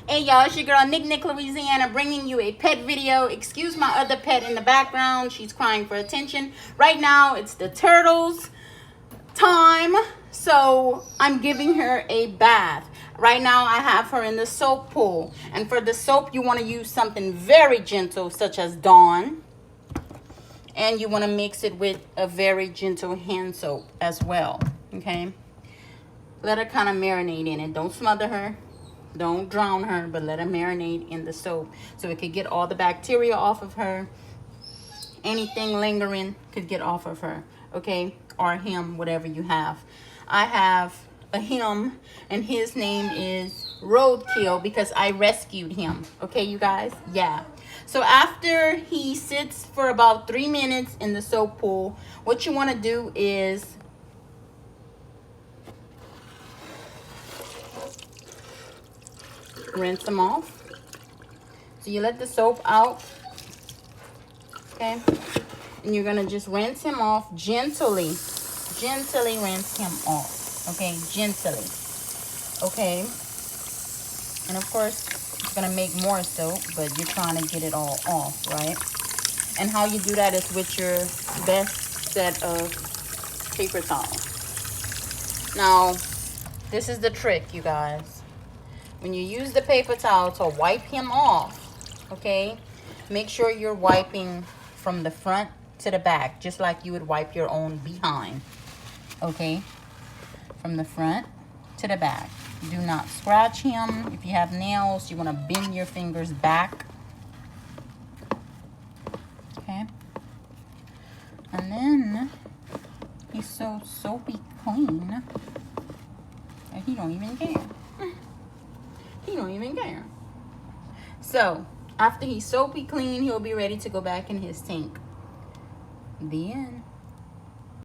Hey y'all, it's your girl Nick Louisiana bringing you a pet video. Excuse my other pet in the background. She's crying for attention. Right now, it's the turtles' time. So I'm giving her a bath. Right now, I have her in the soap pool. And for the soap, you want to use something very gentle, such as Dawn. And you want to mix it with a very gentle hand soap as well. Okay? Let her kind of marinate in it. Don't smother her. Don't drown her, but let her marinate in the soap so it could get all the bacteria off of her. Anything lingering could get off of her, okay? Or him, whatever you have. I have a him, and his name is Roadkill because I rescued him, okay, you guys? Yeah. So after he sits for about 3 minutes in the soap pool, what you want to do is rinse them off. So you let the soap out, okay? And you're gonna just rinse him off gently. Gently rinse him off, okay? Gently, okay? And of course, it's gonna make more soap, but you're trying to get it all off, right? And how you do that is with your best set of paper towels. Now, this is the trick, you guys. When you use the paper towel to wipe him off, okay, make sure you're wiping from the front to the back, just like you would wipe your own behind, okay, from the front to the back. Do not scratch him. If you have nails, you want to bend your fingers back, okay, and then he's so soapy clean that he don't even care. He don't even care. So, after he's soapy clean, he'll be ready to go back in his tank. The end.